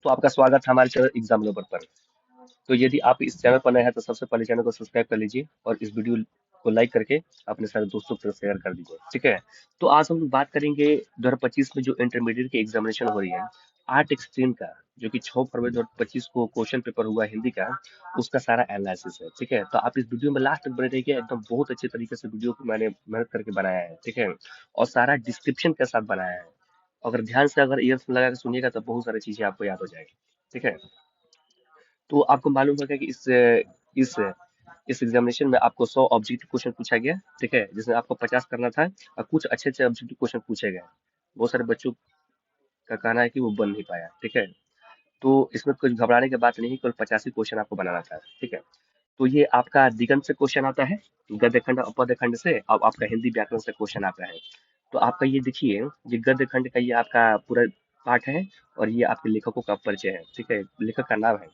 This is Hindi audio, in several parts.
तो आपका स्वागत है हमारे चैनल एग्जाम लवर पर। तो यदि आप इस चैनल पर नए हैं तो सबसे पहले चैनल को सब्सक्राइब कर लीजिए और इस वीडियो को लाइक करके अपने सारे दोस्तों के साथ शेयर कर दीजिए, ठीक है। तो आज हम लोग बात करेंगे 2025 में जो इंटरमीडिएट की एग्जामिनेशन हो रही है आर्ट एक्सट्रीम का, जो कि 6 फरवरी 2025 को क्वेश्चन पेपर हुआ हिंदी का, उसका सारा एनालिसिस है, ठीक है। तो आप इस वीडियो में लास्ट तक बने रहिए, एकदम बहुत अच्छे तरीके से वीडियो को मैंने मेहनत करके बनाया है, ठीक है। और सारा डिस्क्रिप्शन के साथ बनाया है। अगर ध्यान से अगर ईयरफोन लगा के सुनिएगा तो बहुत सारी चीजें आपको याद हो जाएगी, ठीक है। तो आपको मालूम होगा कि इस इस एग्जामिनेशन में आपको 100 ऑब्जेक्टिव क्वेश्चन पूछा गया, ठीक है, जिसमें आपको 50 करना था और कुछ अच्छे अच्छे ऑब्जेक्टिव क्वेश्चन पूछे गए। बहुत सारे बच्चों का कहना है कि वो बन नहीं पाया, ठीक है। तो इसमें कुछ घबराने की बात नहीं, केवल 85 क्वेश्चन आपको बनाना था, ठीक है। तो ये आपका दिगंत से क्वेश्चन आता है, गद्य खंड और पद्य खंड से, अब आपका हिंदी व्याकरण से क्वेश्चन आता है। तो आपका ये देखिए, ये गद्य खंड का ये आपका पूरा पाठ है और ये आपके लेखकों का परिचय है, ठीक है, लेखक का नाम है।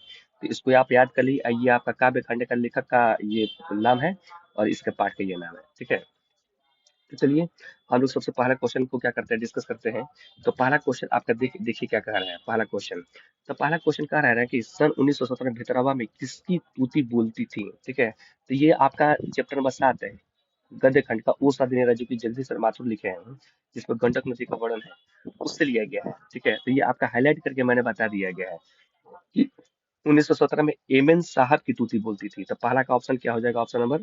तो इसको आप याद कर लीजिए, ये आपका काव्य खंड का लेखक का ये नाम है और इसके पाठ का ये नाम है, ठीक है। तो चलिए हम लोग सबसे पहला क्वेश्चन को क्या करते हैं, डिस्कस करते हैं। तो पहला क्वेश्चन आपका देखिए क्या कह रहा है पहला क्वेश्चन। तो पहला क्वेश्चन कह रहा है कि सन 1917 में भितरवा में किसकी तूती बोलती थी, ठीक है। तो ये आपका चैप्टर नंबर 7 है, गद्य खंड का ओ साधनेरा, जो कि जगदीश शर्मा माथुर लिखे हैं, जिसमें गंडक नदी का वर्णन है, उससे लिया गया है, ठीक है। तो ये आपका हाईलाइट करके मैंने बता दिया गया है कि 1917 में एम एन साहब की तूती बोलती थी। तो पहला का ऑप्शन क्या हो जाएगा, ऑप्शन नंबर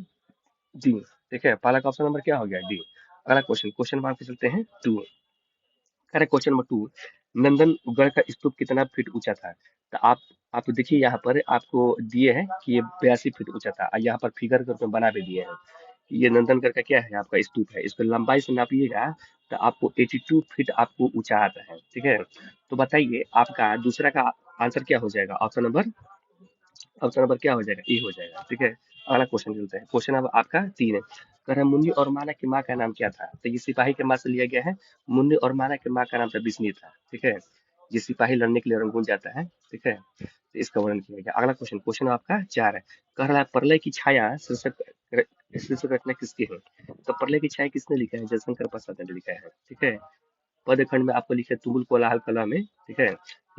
डी, ठीक है। पहला का ऑप्शन नंबर क्या हो गया, डी। अगला क्वेश्चन, क्वेश्चन नंबर पे चलते हैं 2। कह रहे क्वेश्चन नंबर 2, नंदनगढ़ का स्तूप कितना फीट ऊंचा था। तो आप देखिए यहाँ पर आपको दिए हैं कि ये 82 फीट ऊंचा था और यहाँ पर फिगर के रूप में बना भी दिए हैं। ये नंदनगढ़ का क्या है, आपका स्तूप है। इसको लंबाई से नापिएगा तो आपको 82 फीट आपको ऊंचा आता है, ठीक है। तो बताइए आपका दूसरा का आंसर क्या हो जाएगा, ऑप्शन नंबर क्या हो जाएगा, ए हो जाएगा, ठीक है। अगला क्वेश्चन चलते हैं, क्वेश्चन अब आपका 3 है। कह रहा है मुन्नी और माना की माँ का नाम क्या था। तो ये सिपाही के माँ से लिया गया है। मुन्नी और माना की माँ का नाम था बिस्मी था, ठीक है। ये सिपाही लड़ने के लिए रंगून जाता है, ठीक है। तो इसका वर्णन किया गया। अगला क्वेश्चन, क्वेश्चन आपका 4 है। कह रहा है प्रलय की छाया शीर्षक रचना किसकी है। तो प्रलय की छाया किसने लिखा है, जयशंकर प्रसाद ने लिखा है, ठीक है। पद खंड में आपको लिखा है तुमुल कोलाहल कला में, ठीक है।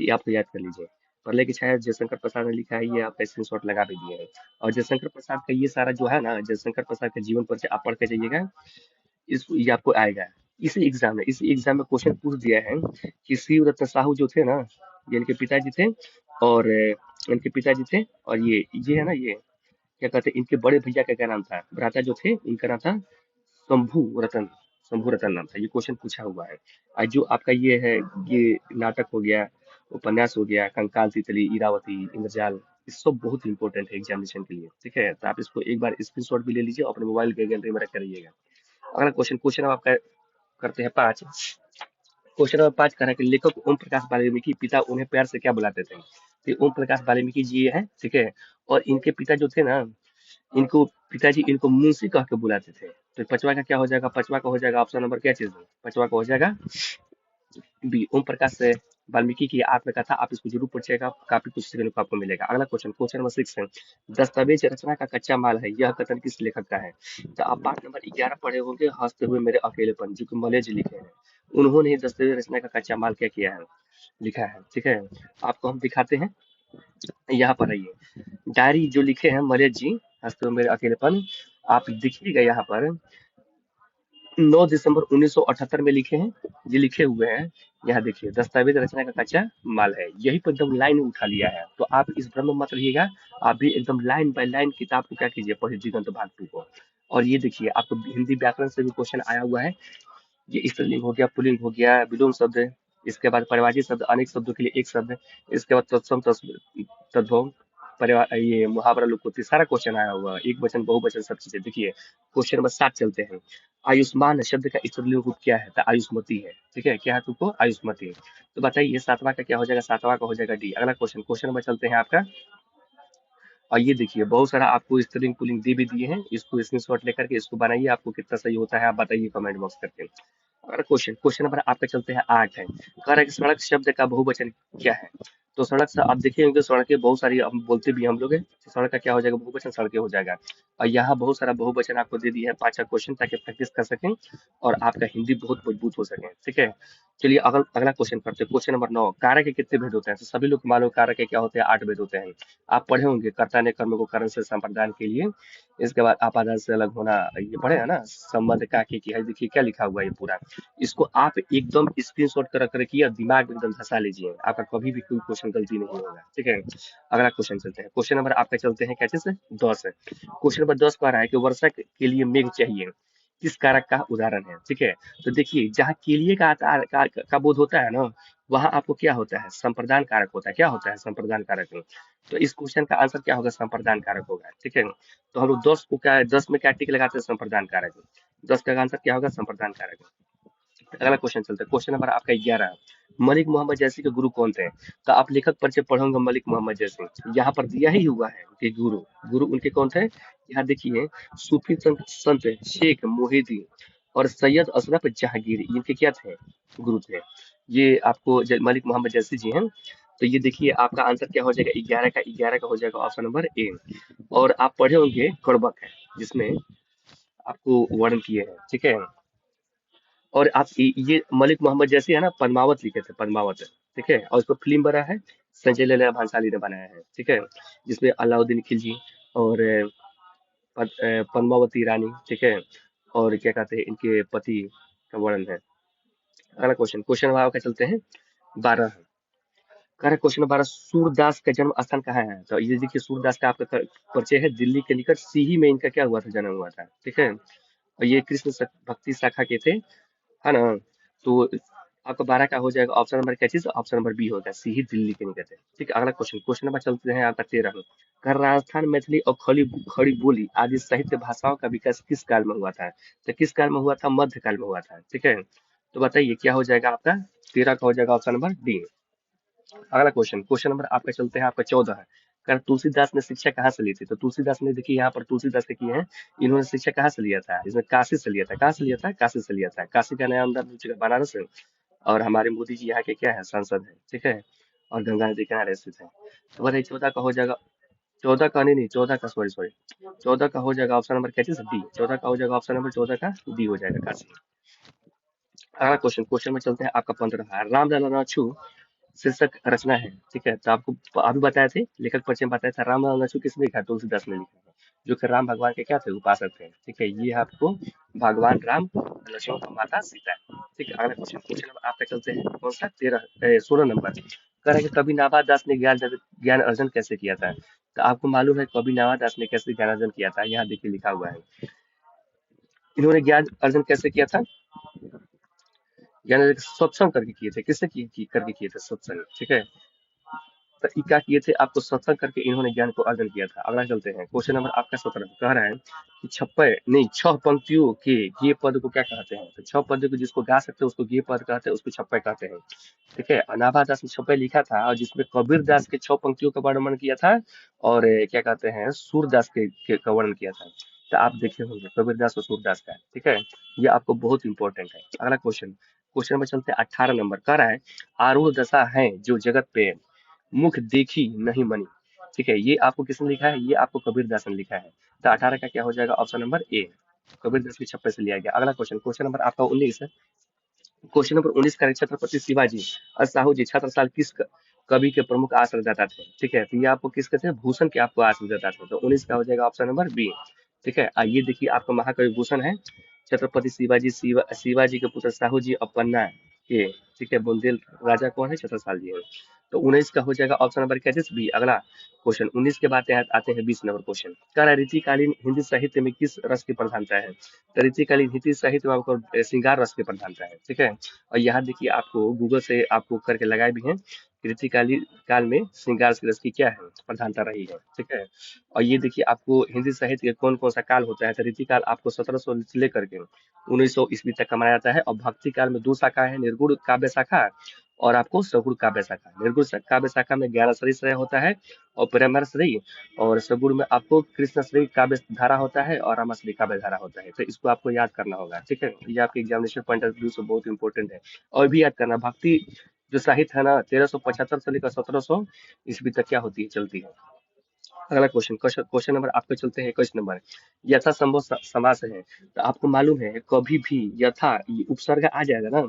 ये आपको याद कर लीजिए। प्रलय की छाया जयशंकर प्रसाद ने लिखा है, ये आपका स्क्रीनशॉट लगा भी दिए हैं। और जयशंकर प्रसाद का ये सारा जो है ना, जयशंकर प्रसाद का जीवन परिचय आप पढ़ के जाइएगा, इस ये आपको आएगा। इसी एग्जाम में क्वेश्चन पूछ दिया है कि शिव रत्न साहू जो थे ना, ये इनके पिताजी थे। और इनके पिताजी थे और ये है ना, ये क्या कहते हैं, इनके बड़े भैया का क्या नाम था, भ्राता जो थे इनका नाम था शंभू रतन। शंभू रतन नाम था, ये क्वेश्चन पूछा हुआ है। और जो आपका ये है, ये नाटक हो गया, उपन्यास हो गया, कंकाल तितली, इरावती, इंद्रजाल, ये सब बहुत इंपॉर्टेंट है एग्जामिनेशन के लिए, ठीक है। तो आप इसको एक बार स्क्रीनशॉट भी ले लीजिए और अपने मोबाइल के गैलरी में रख कर रहिएगा। अगला क्वेश्चन, क्वेश्चन अब आपका करते हैं 5। क्वेश्चन नंबर 5 कह रहा है कि लेखक ओम प्रकाश वाल्मीकि पिता उन्हें प्यार से क्या बुलाते थे। तो ओम प्रकाश वाल्मीकि जी ये है, ठीक है। और इनके पिता जो थे ना, इनको पिताजी इनको मुंशी कह के बुलाते थे। तो पचवा का क्या हो जाएगा, पचवा का हो जाएगा ऑप्शन नंबर क्या चीज है, पचवा का हो जाएगा बी, ओम प्रकाश से वाल्मीकि की आत्मकथा। आप इसको जरूर पढ़िएगा, काफी कुछ सीखने को आपको मिलेगा। अगला क्वेश्चन, क्वेश्चन नंबर 6 है। दस्तावेज रचना का कच्चा माल है, यह कथन किस लेखक का है। तो आप पाठ नंबर 11 पढ़े होंगे, हंसते हुए मेरे अकेलेपन, जो कि मलेज लिखे हैं। उन्होंने ही दस्तावेज रचना का कच्चा माल क्या किया है, लिखा है, ठीक है। आपको हम दिखाते हैं, यहाँ पर आइए। डायरी जो लिखे हैं मलेज जी, हंसते हुए मेरे अकेलेपन, आप देखिएगा यहाँ पर 9 दिसंबर 1978 में लिखे हैं, ये लिखे हुए हैं। यहाँ देखिए, दस्तावेज रचना का कच्चा माल है, यही पर एकदम लाइन उठा लिया है। तो आप इस भ्रम में मत रहिएगा, आप भी एकदम लाइन बाय लाइन किताब को क्या कीजिए, पढ़िए दिगंत भाग 2 को। और ये देखिए आपको हिंदी व्याकरण से भी क्वेश्चन आया हुआ है। ये स्त्रीलिंग हो गया, पुल्लिंग हो गया, विलोम शब्द है। इसके बाद परिवारवाची शब्द, अनेक शब्दों के लिए एक शब्द है। इसके बाद तत्सम तद्भव, परिवार, ये मुहावरा, लोकोक्ति, सारा क्वेश्चन आया हुआ है, एक वचन बहुवचन सब चीजें। देखिए क्वेश्चन नंबर 7 चलते हैं। आयुष्मान शब्द का स्त्रीलिंग रूप क्या है, तो आयुष्मती है, ठीक है। क्या है तुमको, आयुष्मती। तो बताइए सातवां का क्या हो जाएगा, सातवां का हो जाएगा डी। अगला क्वेश्चन, क्वेश्चन नंबर चलते हैं आपका। और ये देखिए बहुत सारा आपको स्त्रीलिंग पुल्लिंग दे भी दिए हैं, इसको स्क्रीनशॉट लेकर के इसको बनाइए, आपको कितना सही होता है आप बताइए कमेंट बॉक्स करके। अगला क्वेश्चन, क्वेश्चन नंबर आपका चलते हैं 8 है। कह रहा है कि सड़क शब्द का बहुवचन क्या है। तो सड़क से आप देखिए होंगे, सड़कें बहुत सारी हम बोलते भी हम लोग हैं। तो सड़क का क्या हो जाएगा, बहुवचन सड़कें हो जाएगा। और यहाँ बहुत सारा बहुवचन आपको दे दिया है 5 का क्वेश्चन, ताकि प्रैक्टिस कर सकें और आपका हिंदी बहुत मजबूत हो सके, ठीक है। चलिए अगला अगला क्वेश्चन करते हैं। क्वेश्चन नंबर 9, कारक के कितने भेद होते हैं? तो सभी लोग को मालूम है कारक के क्या होते हैं, 8 भेद होते हैं। आप पढ़े होंगे, कर्ता ने कर्म को कारण से संप्रदान के लिए, इसके बाद अपादान से अलग होना, ये पढ़े हैं ना, संबंध का की है। देखिए क्या लिखा हुआ है ये पूरा, इसको आप एकदम स्क्रीनशॉट कर कर रखिए और दिमाग में एकदम धंसा लीजिए, आपका कभी भी कोई क्वेश्चन गलती नहीं होगा, ठीक है। अगला क्वेश्चन चलते हैं। क्वेश्चन नंबर आपका चलते हैं कैसे से 10 है। क्वेश्चन नंबर 10 कह रहा है कि वर्षा के लिए मेघ चाहिए, किस कारक का उदाहरण है, ठीक है। तो देखिए जहाँ केलिए का बोध होता है ना, वहां आपको क्या होता है, संप्रदान कारक होता है। क्या होता है संप्रदान कारक में? तो इस क्वेश्चन का आंसर क्या होगा, संप्रदान कारक होगा, ठीक है। तो हम लोग 10 को क्या है, 10 में क्या टिक लगाते हैं, संप्रदान कारक में। 10 का आंसर क्या होगा, संप्रदान कारक। अगला क्वेश्चन चलते हैं। क्वेश्चन नंबर आपका 11, मलिक मोहम्मद जैसी के गुरु कौन थे? तो आप लेखक परिचय पढ़ोगे मलिक मोहम्मद जैसी, यहाँ पर दिया ही हुआ है कि गुरु, गुरु उनके कौन थे, यहाँ देखिए, सूफी संत संत शेख मोहिद्दीन और सैयद अशरफ जहांगीर, इनके क्या थे, गुरु थे। ये आपको मलिक मोहम्मद जैसी जी हैं। तो ये देखिए आपका आंसर क्या हो जाएगा, 11 का हो जाएगा ऑप्शन नंबर ए। और आप पढ़े होंगे कड़बक है, जिसमें आपको वर्णन किए हैं, ठीक है। और आप ये मलिक मोहम्मद जैसी है ना, पद्मावत लिखे थे, पद्मावत, ठीक है। और इसको फिल्म बना है, संजय लीला भंसाली ने बनाया है, ठीक है। जिसमें अलाउद्दीन खिलजी और पद्मावती रानी, ठीक है, और क्या कहते हैं इनके पति का वर्णन है। अगला क्वेश्चन, क्वेश्चन नंबर का चलते हैं 12। करेक्ट क्वेश्चन नंबर 12, सूरदास का जन्म स्थान कहाँ है? तो ये देखिए सूरदास का आपका परिचय है, दिल्ली के निकट सीही में इनका क्या हुआ था, जन्म हुआ था, ठीक है। और ये कृष्ण भक्ति शाखा के थे, है ना। तो आपका 12 का हो जाएगा ऑप्शन नंबर क्या चीज, ऑप्शन नंबर बी होगा, सी ही दिल्ली के निकट है, ठीक है। अगला क्वेश्चन, क्वेश्चन नंबर चलते हैं आपका 13 में। कर राजस्थान मैथिली और खड़ी खड़ी बोली आदि साहित्य भाषाओं का विकास किस काल में हुआ था? तो किस काल में हुआ था, मध्य काल में हुआ था, ठीक है। तो बताइए क्या हो जाएगा आपका, 13 का हो जाएगा ऑप्शन नंबर डी। अगला क्वेश्चन, क्वेश्चन नंबर आपका चलते हैं आपका 14 है। कर तुलसीदास ने शिक्षा कहाँ से ली थी? तो तुलसीदास ने, देखिए यहाँ पर तुलसीदास के किए हैं, इन्होंने शिक्षा कहाँ से लिया था, इसमें काशी से लिया था। कहाँ से लिया था, काशी से लिया था। काशी का नाम बनारस है। और हमारे मोदी जी यहाँ के क्या है, सांसद है, ठीक है। और गंगा नदी किनारे स्थित है। तो बताइए 14 का हो जाएगा, 14 का नहीं नहीं 14 का, सॉरी सॉरी, 14 का हो जाएगा ऑप्शन नंबर क्या चीज, डी। 14 का हो जाएगा ऑप्शन नंबर 14 का डी हो जाएगा, काशी। अगला क्वेश्चन, क्वेश्चन में चलते हैं आपका 15, रामलला छू शीर्षक रचना है, ठीक है। तो आपको अभी बताए थे, लेखक परिचय में बताया था, रामलला छू किसने लिखा है, तुलसीदास ने लिखा है, जो कि राम भगवान के क्या थे, उपासक थे, ठीक है। ये है आपको भगवान राम, लक्ष्मण और माता सीता, ठीक है। अगला क्वेश्चन, क्वेश्चन नंबर आपका चलते हैं कौन सा, 16 नंबर। कह रहे हैं कि कवि नाभा दास ने ज्ञान अर्जन कैसे किया था? तो आपको मालूम है कवि नाभा दास ने कैसे ज्ञान अर्जन किया था, यहाँ देखिए लिखा हुआ है। इन्होंने ज्ञान अर्जन कैसे किया था, ज्ञान सत्संग करके किए थे। किससे करके किए थे, सत्संग, ठीक है। तो ये क्या किए थे, आपको सत्संग करके इन्होंने ज्ञान को अर्जन किया था। अगला चलते हैं, क्वेश्चन नंबर आपका 17 कह रहा है कि छप्पे नहीं 6 पंक्तियों के ये पद को क्या कहते हैं? तो 6 पद को जिसको गा सकते हैं उसको ये पद कहते हैं, उसको छप्पे कहते हैं, ठीक है। अनाबा दास ने छप्पे लिखा था, और जिसमें कबीर दास के 6 पंक्तियों का वर्णन किया था, और क्या कहते हैं सूरदास का वर्णन किया था। तो आप देखे होंगे कबीर दास और सूरदास का, ठीक है। ये आपको बहुत इंपॉर्टेंट है। अगला क्वेश्चन, क्वेश्चन में चलते हैं 18 नंबर कह रहा है, आरूढ़ दशा है जो जगत पे मुख देखी नहीं मनी, ठीक है। ये आपको किसने लिखा है, ये आपको कबीर दास ने लिखा है। तो 18 का क्या हो जाएगा, option number A, Kabir Das के छप्पे से लिया गया। अगला क्वेश्चन, क्वेश्चन नंबर आपका 19 है। क्वेश्चन नंबर 19 का है, छत्रपति शिवाजी और साहू जी छत्रसाल किस कवि के प्रमुख आश्रयदाता थे, ठीक है। तो ये आपको किसके थे, भूषण के आपको आश्रयदाता थे। तो 19 का हो जाएगा ऑप्शन नंबर बी, ठीक है। ये देखिए आपका महाकवि भूषण है, छत्रपति शिवाजी, शिवाजी के पुत्र साहू जी और पन्ना के, ठीक है, बुंदेल राजा कौन है, छत्रसाल जी है। तो 19 का हो जाएगा ऑप्शन नंबर क्या चीज, बी। अगला क्वेश्चन 19 के बाद आते हैं 20 नंबर क्वेश्चन। क्या रीतिकालीन हिंदी साहित्य में किस रस की प्रधानता है? तो रीतिकालीन हिंदी साहित्य में आपको श्रृंगार रस की प्रधानता है, ठीक है। और यहाँ देखिए आपको गूगल से आपको करके लगाए भी हैं, रीतिकालीन काल में श्रृंगार रस की क्या है, प्रधानता रही है, ठीक है। और ये देखिए आपको हिंदी साहित्य के कौन कौन सा काल होता है, तो रीतिकाल आपको 1700 से लेकर के 1900 ईस्वी तक का माना जाता है। और भक्ति काल में 2 शाखा है, निर्गुण काव्य शाखा और आपको सगुण काव्य शाखा। निर्गुण काव्य शाखा में 11 श्री श्रेय होता है और प्रेमर श्री, और सगुण में आपको कृष्ण श्री काव्य धारा होता है और रामा श्री काव्य धारा होता है। तो इसको आपको याद करना होगा, ठीक है। ये आपके एग्जामिनेशन पॉइंट ऑफ व्यू से बहुत इंपॉर्टेंट है। और भी याद करना, भक्ति जो साहित्य है ना 1375 से लेकर 1700 ईस्वी तक क्या होती है, चलती है। अगला क्वेश्चन क्वेश्चन क्वेश्चन नंबर आपके चलते हैं 21 नंबर। यथा संभव समास है। तो आपको मालूम है कभी भी यथा ये उपसर्ग आ जाएगा ना,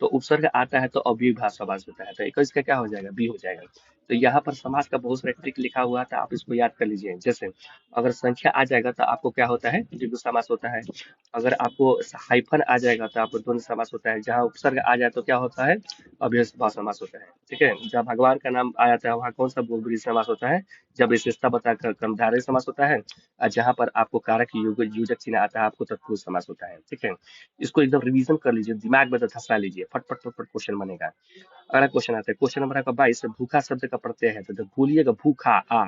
तो उपसर्ग आता है तो अव्ययीभाव समास होता है, तो 21 का क्या हो जाएगा, बी हो जाएगा। तो यहाँ पर समास का बहुत सारा ट्रिक लिखा हुआ था, आप इसको याद कर लीजिए। जैसे अगर संख्या आ जाएगा तो आपको क्या होता है, द्विगु समास होता है। अगर आपको हाइफन आ जाएगा तो आपको द्वंद्व समास होता है। जहाँ उपसर्ग आ जाए तो क्या होता है, अव्ययीभाव समास होता है। ठीक है, जब भगवान का नाम आ जाता है वहाँ कौन सा बहुब्रीहि समास होता है, जब विशेषता बताकर कर्मधारय समास होता है। और जहां पर आपको कारक योजक चिन्ह आता है आपको तत्पुरुष समास होता है। ठीक है, इसको एकदम रिवीजन कर लीजिए, दिमाग में तो धंसा लीजिए, फट फट फट फट क्वेश्चन बनेगा। अगला क्वेश्चन आता है क्वेश्चन नंबर आपका 22। भूखा शब्द का प्रत्यय है, तो जब भूलिएगा भूखा आ,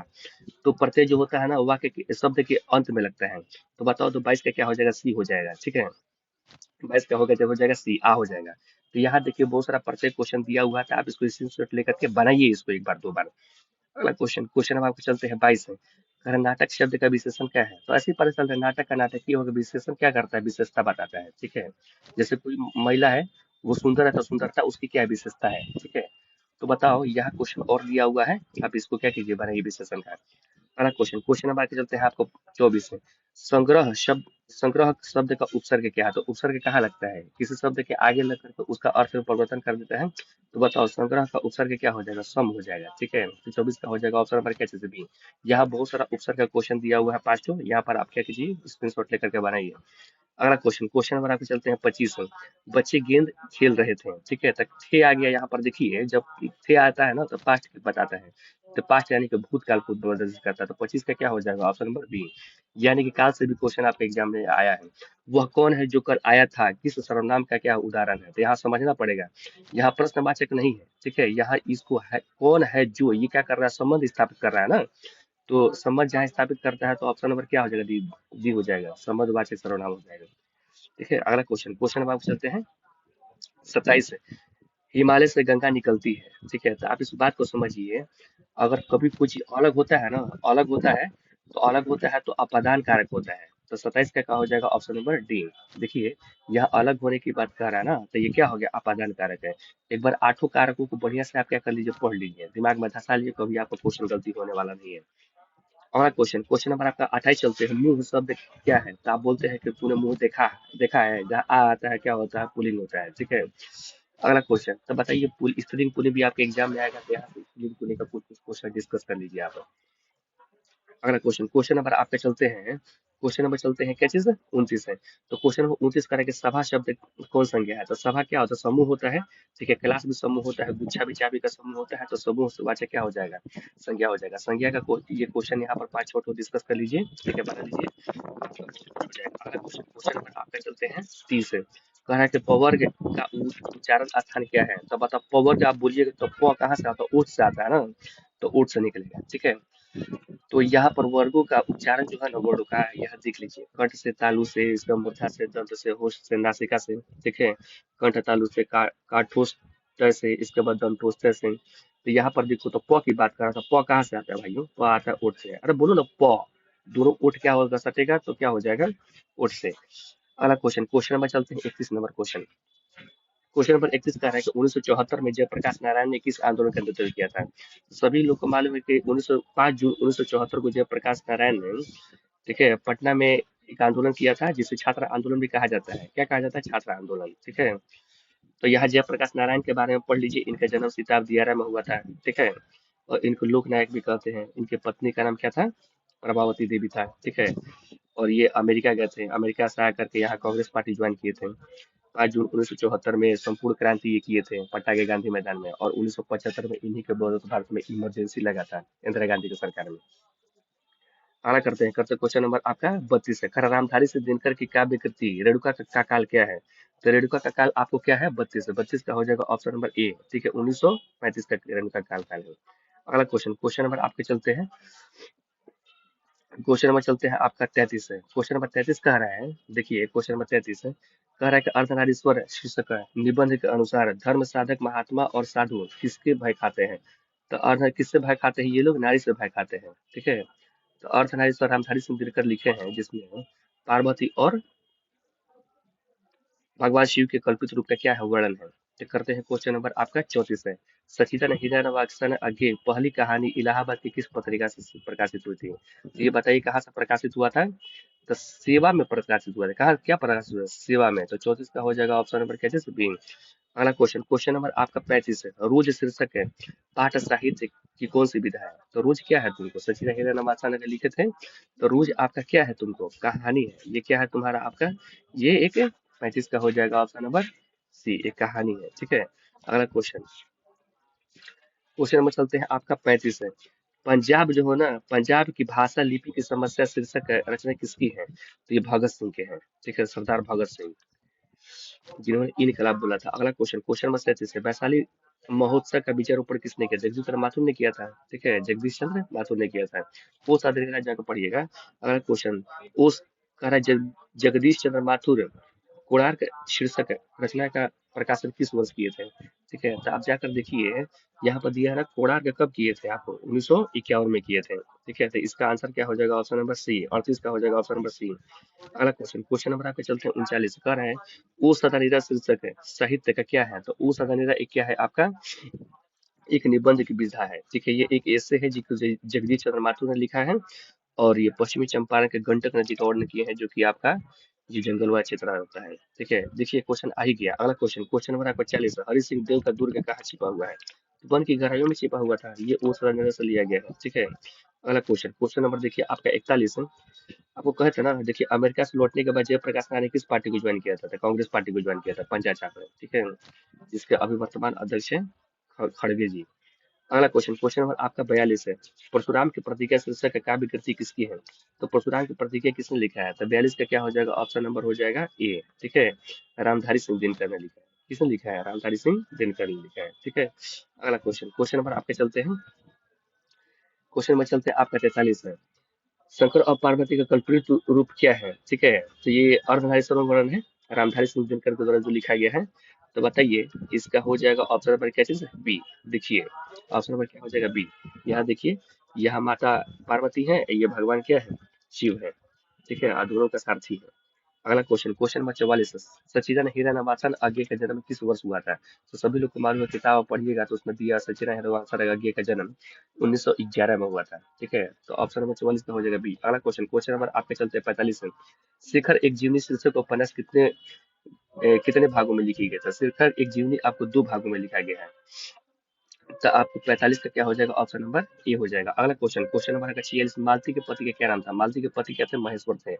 तो प्रत्यय जो होता है ना वाक्य के शब्द के अंत में लगता है। तो बताओ तो 22 का क्या हो जाएगा, सी हो जाएगा। ठीक है, 22 का होगा जब हो जाएगा सी, आ हो जाएगा। तो यहाँ देखिए बहुत सारा प्रत्यय क्वेश्चन दिया हुआ था, आप इसको स्क्रीनशॉट लेकर के बनाइए इसको एक बार दो बार। अगला क्वेश्चन क्वेश्चन हम आपको चलते हैं 22 है। कह रहे नाटक शब्द का विशेषण क्या है, तो ऐसे ही पता चलता है नाटक का नाटकीय होगा, विशेषण क्या करता है, विशेषता बताता है। ठीक है, जैसे कोई महिला है वो सुंदर है तो सुंदरता उसकी क्या विशेषता है। ठीक है, तो बताओ यहाँ क्वेश्चन और दिया हुआ है, आप इसको क्या कीजिए, बनाइए विशेषण का। अगला क्वेश्चन क्वेश्चन नंबर के चलते हैं आपको 24 में। संग्रह शब्द का उपसर्ग क्या है, तो उपसर्ग कहाँ लगता है, किसी शब्द के आगे लग करके उसका अर्थ में परिवर्तन कर देता है। तो बताओ संग्रह का उपसर्ग क्या हो जाएगा, सम हो जाएगा। ठीक है, तो 24 का हो जाएगा ऑप्शन नंबर क्या चीज बी। यहाँ बहुत सारा उपसर्ग का क्वेश्चन दिया हुआ है 5 तो यहाँ पर आप क्या कीजिए, स्क्रीनशॉट लेकर के बनाइए। अगला क्वेश्चन क्वेश्चन नंबर आपके चलते हैं 25 में। बच्चे गेंद खेल रहे थे। ठीक है, तक थे आ गया यहाँ पर, देखिए जब थे आता है ना तो पास्ट बताता है, तो पास्ट यानी कि भूतकाल को प्रदर्शित करता है। तो 25 का क्या हो जाएगा, ऑप्शन नंबर बी। यानी कि काल से भी क्वेश्चन आपके एग्जाम में आया है। वह कौन है जो कल आया था, किस सर्वनाम का क्या उदाहरण है, तो यहाँ समझना पड़ेगा। यहाँ प्रश्नवाचक नहीं है। ठीक है, यहाँ इसको है कौन है जो, ये क्या कर रहा है, संबंध स्थापित कर रहा है ना। तो संबंध जहाँ स्थापित करता है तो ऑप्शन नंबर क्या हो जाएगा, डी, डी हो जाएगा, संबंधवाचक सर्वनाम हो जाएगा। ठीक है, अगला क्वेश्चन क्वेश्चन नंबर चलते हैं 27 है। हिमालय से गंगा निकलती है। ठीक है, तो आप इस बात को समझिए, अगर कभी कुछ अलग होता है ना, अलग होता है, तो अलग होता है तो अपादान कारक होता है। तो 27 का क्या हो जाएगा, ऑप्शन नंबर डी। देखिए यह अलग होने की बात कर रहा है ना, तो ये क्या हो गया, अपादान कारक है। एक बार 8 कारकों को बढ़िया से आप क्या कर लीजिए, पढ़ लीजिए, दिमाग में धंसा लीजिए, कभी आपको क्वेश्चन गलती होने वाला नहीं है। अगला क्वेश्चन क्वेश्चन नंबर आपका 28 चलते हैं। मुंह शब्द क्या है, तो आप बोलते हैं कि तूने मुंह देखा है, जहाँ आ आता है क्या होता है, पुलिंग होता है। ठीक है, अगला क्वेश्चन तो बताइए, स्त्रीलिंग पुलिंग भी आपके एग्जाम में आएगा, तो यहाँ से स्त्रीलिंग पुलिंग का कुछ कुछ क्वेश्चन डिस्कस कर लीजिए आप। अगला क्वेश्चन क्वेश्चन नंबर आपके चलते हैं, क्वेश्चन नंबर चलते हैं क्या चीज, 29 है। तो क्वेश्चन नंबर 29 करेंगे, सभा शब्द कौन संज्ञा है, तो सभा क्या होता है, समूह होता है। ठीक है, क्लास भी समूह होता है, गुच्छा भी चाबी का समूह होता है, तो समूह से वाचक क्या हो जाएगा, संज्ञा हो जाएगा। संज्ञा का ये क्वेश्चन यहाँ पर 5 छोटो डिस्कस कर लीजिए। ठीक है, बना लीजिए, अगला क्वेश्चन क्वेश्चन नंबर आपके चलते हैं 30 है। कह रहा है कि पवर्ग का उच्चारण स्थान क्या है, तो बताओ पवर्ग आप बोलिएगा तो प कहाँ से आता है, ओठ से आता है ना, तो ओठ से निकलेगा। ठीक है, तो यहाँ पर वर्गों का उच्चारण जो है ना, वर्णों का यह देख लीजिए, कंठ से, तालु से, इसका मूर्धा से, दंत से, होश से, नासिका से। ठीक है, कंठ तालु से, काठोष्ठ से, इसके बाद दंतोष्ठ से। तो यहाँ पर देखो तो प की बात कर रहा था, प कहाँ से आता है भाइयों, प आता है ओठ से। अरे बोलो ना प, दोनों ओठ क्या होगा, सटेगा तो क्या हो जाएगा, ओठ से। अगला क्वेश्चन क्वेश्चन नंबर चलते हैं 31 नंबर क्वेश्चन क्वेश्चन नंबर 31 कह रहा है कि 1974 में जयप्रकाश नारायण ने किस आंदोलन का नेतृत्व किया था। सभी लोग को मालूम है कि 5 जून 1974 को जयप्रकाश नारायण ने, ठीक है, पटना में एक आंदोलन किया था, जिसे छात्र आंदोलन भी कहा जाता है। क्या कहा जाता है, छात्र आंदोलन। ठीक है, तो यहाँ जयप्रकाश नारायण के बारे में पढ़ लीजिए, इनका जन्म शताब्दी 11 में हुआ था। ठीक है, और इनको लोक नायक भी कहते हैं। इनके पत्नी का नाम क्या था, प्रभावती देवी था। ठीक है, और ये अमेरिका गए थे, अमेरिका से आकर के यहाँ कांग्रेस पार्टी ज्वाइन किए थे। 5 जून 1974 में संपूर्ण क्रांति ये किए थे पटना के गांधी मैदान में, और 1975 में इन्हीं के बदौलत भारत में इमरजेंसी लगा था इंदिरा गांधी की सरकार में। आना करते क्वेश्चन नंबर आपका 32 है। खरा रामधारी से दिनकर की काव्य कृति रेणुका का काल क्या है, तो रेणुका का काल आपको क्या है, 32 है। 32 का हो जाएगा ऑप्शन नंबर ए। ठीक है, 1935 का रेणुका काल है। अगला क्वेश्चन क्वेश्चन नंबर आपके चलते हैं, क्वेश्चन नंबर चलते हैं आपका 33 है। क्वेश्चन नंबर 33 कह रहा है, देखिए क्वेश्चन नंबर 33 है, कह रहा है कि अर्धनारीश्वर शीर्षक निबंध के अनुसार धर्म साधक महात्मा और साधु किसके भय खाते हैं, तो अर्ध किससे भय खाते हैं ये लोग, नारी से भय खाते हैं। ठीक है, तो अर्धनारीश्वर रामधारी सिंह दिनकर लिखे हैं, जिसमें पार्वती और भगवान शिव के कल्पित रूप का क्या है, वर्णन है। तो करते हैं क्वेश्चन नंबर आपका 34 है। सचिदन हृदय वात्सन आगे पहली कहानी इलाहाबाद की किस पत्रिका से प्रकाशित हुई थी? तो ये बताइए कहाँ से प्रकाशित हुआ था? तो सेवा में प्रकाशित हुआ था। कहा क्या प्रकाशित हुआ? सेवा में। तो 34 का हो जाएगा ऑप्शन नंबर कैसे से बी। अगला क्वेश्चन, क्वेश्चन नंबर आपका 35 है। रोज शीर्षक है पाठ साहित्य की कौन सी विधा है? तो रोज क्या है तुमको? सचिन हिरन नवाचान अगर लिखे थे तो रोज आपका क्या है? तुमको कहानी है। ये क्या है तुम्हारा आपका? ये एक 35 का हो जाएगा ऑप्शन नंबर सी, एक कहानी है। ठीक है। अगला क्वेश्चन, क्वेश्चन नंबर चलते हैं आपका 35 है। पंजाब जो है ना, पंजाब की भाषा लिपि की समस्या शीर्षक रचना किसकी है? तो ये भगत सिंह के हैं। ठीक है, सरदार भगत सिंह जिन्होंने इनकलाब बोला था। अगला क्वेश्चन, क्वेश्चन नंबर 37 है। वैशाली महोत्सव का बीजारोपण किसने किया? जगदीश चंद्र माथुर ने किया था। ठीक है, जगदीश चंद्र माथुर ने किया था। वो साधारण जाकर पढ़िएगा। अगला क्वेश्चन, ओस कह रहा है जगदीश चंद्र माथुर कोणार्क शीर्षक रचना का प्रकाशन किस वर्ष किए थे? ठीक है, तो आप जाकर देखिए, यहाँ पर दिया है ना, कोणार्क कब किए थे? आप 1951 में किए थे। ठीक है, तो इसका आंसर क्या हो जाएगा? ऑप्शन नंबर सी। 38 का हो जाएगा ऑप्शन नंबर सी। अगला क्वेश्चन, क्वेश्चन नंबर आपके चलते हैं 39 कर रहे हैं। ओ सदानिरा शीर्षक है साहित्य का क्या है? तो ओ सदानिरा एक क्या है आपका? एक निबंध की विधा है। ठीक है, ये एक ऐसे है जिसको जगदीश चंद्र माथुर ने लिखा है, और ये पश्चिमी चंपारण के गंडक नदी का वर्णन किए हैं, जो कि आपका ये जंगलवाद क्षेत्र होता है। ठीक है, देखिए क्वेश्चन आ ही गया। अगला क्वेश्चन, क्वेश्चन नंबर आपका 40 है। हरि सिंह देव का दुर्ग कहाँ छिपा हुआ है? तो वन की गहराइयों में छिपा हुआ था। ये ओस नगर से लिया गया है। ठीक है। अगला क्वेश्चन, क्वेश्चन नंबर देखिए आपका 41 है। आपको कहे थे ना, देखिए अमेरिका से लौटने के बाद जयप्रकाश नारायण ने किस पार्टी को ज्वाइन किया था? तो कांग्रेस पार्टी को ज्वाइन किया था, पंजा चावड़ा। ठीक है, जिसके अभी वर्तमान अध्यक्ष है खड़गे जी। अगला क्वेश्चन, क्वेश्चन नंबर आपका 42 है। परशुराम की प्रतिज्ञा शीर्षक का काव्य कृति किसकी है? तो परशुराम की प्रतिज्ञा किसने लिखा है? तो 42 का क्या हो जाएगा? ऑप्शन नंबर हो जाएगा ए। ठीक है, रामधारी सिंह दिनकर ने लिखा है। किसने लिखा है? रामधारी सिंह दिनकर ने लिखा है। ठीक है। अगला क्वेश्चन, क्वेश्चन नंबर आपके चलते हैं, क्वेश्चन नंबर चलते हैं आपका 43 है। शंकर और पार्वती का कल्पित रूप क्या है? ठीक है, तो ये अर्धनारीश्वर वर्णन है, रामधारी सिंह दिनकर के द्वारा जो लिखा गया है। तो बताइए इसका हो जाएगा ऑप्शन नंबर क्या चीज? बी। देखिए ऑप्शन नंबर क्या हो जाएगा? बी। यहाँ देखिए, यहाँ माता पार्वती है, ये भगवान क्या है? शिव है। ठीक है, दोनों का सारथी है। अगला क्वेश्चन, क्वेश्चन नंबर 44 है। सचिदान हीरानवासन आगे का जन्म किस वर्ष हुआ था? तो सभी लोग को मालूम है, किताब पढ़िएगा तो उसमें दिया सचिदान हीरानवासन आगे का जन्म 1911 में हुआ था। ठीक है, तो ऑप्शन नंबर 44 का हो जाएगा बी। अगला क्वेश्चन, क्वेश्चन नंबर आपके चलते हैं 45 है। शिखर एक जीवनी शीर्षक उपन्यास कितने भागों में लिखी गई था? शिखर एक जीवनी आपको 2 भागों में लिखा गया है। तो आपको 45 का क्या हो जाएगा? ऑप्शन नंबर ए हो जाएगा। अगला क्वेश्चन, क्वेश्चन नंबर का 46, मालती के पति का क्या नाम था? मालती के पति क्या थे? महेश्वर थे,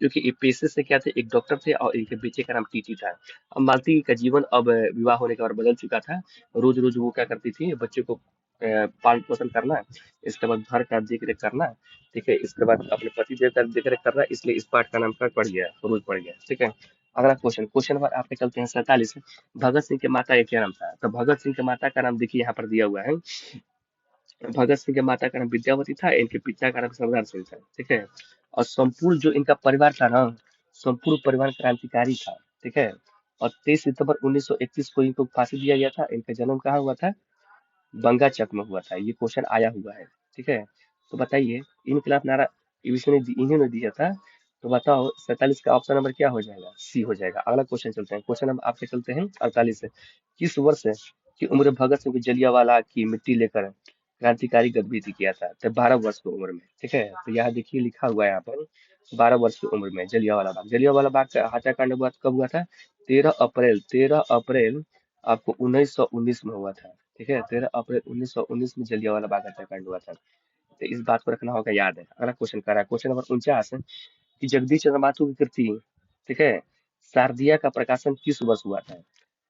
जो कि पेशे से क्या थे? एक डॉक्टर थे, और इनके बेटे का नाम टीटी था। अब मालती का जीवन अब विवाह होने के बाद बदल चुका था। रोज रोज वो क्या करती थी? बच्चे को पालन पोषण करना, इसके बाद घर का देख रेख करना। ठीक है, इसके बाद अपने पति देव का देख रेख करना, इसलिए इस पाठ का नाम क्या पड़ गया? रोज पड़ गया। ठीक है। अगला क्वेश्चन, क्वेश्चन नंबर आपके चलते हैं 47। भगत सिंह के माता का क्या नाम था? तो भगत सिंह के माता का नाम देखिए यहाँ पर दिया हुआ है। भगत सिंह के माता का नाम विद्यावती था, इनके पिता का नाम सरदार सिंह था। ठीक है, और संपूर्ण जो इनका परिवार था ना, संपूर्ण परिवार क्रांतिकारी था। ठीक है, और 23 सितंबर 1931 को इनको फांसी दिया गया था। इनका जन्म कहाँ हुआ था? बंगा चक में हुआ था। ये क्वेश्चन आया हुआ है। ठीक है, तो बताइए इनकलाब नारा इन्होंने दिया था। तो बताओ 47 का ऑप्शन नंबर क्या हो जाएगा? सी हो जाएगा। अगला क्वेश्चन चलते हैं, क्वेश्चन नंबर आपके चलते हैं 48 से। किस वर्ष की उम्र भगत सिंह को जलियांवाला की मिट्टी लेकर क्रांतिकारी गतिविधि किया था? तो 12 वर्ष की उम्र में। ठीक है, तो यहाँ देखिए लिखा हुआ है यहाँ पर 12 वर्ष की उम्र में जलियांवाला बाग का हत्याकांड हुआ कब हुआ था? 13 अप्रैल आपको 1919 में हुआ था। ठीक है, 13 अप्रैल 1919 में जलियांवाला बाग हत्याकांड हुआ था। तो इस बात को रखना होगा याद है। अगला क्वेश्चन कर रहा है, क्वेश्चन नंबर 49 है कि जगदीश चंद्र माथुर की कृति, ठीक है, शारदिया का प्रकाशन किस वर्ष हुआ था?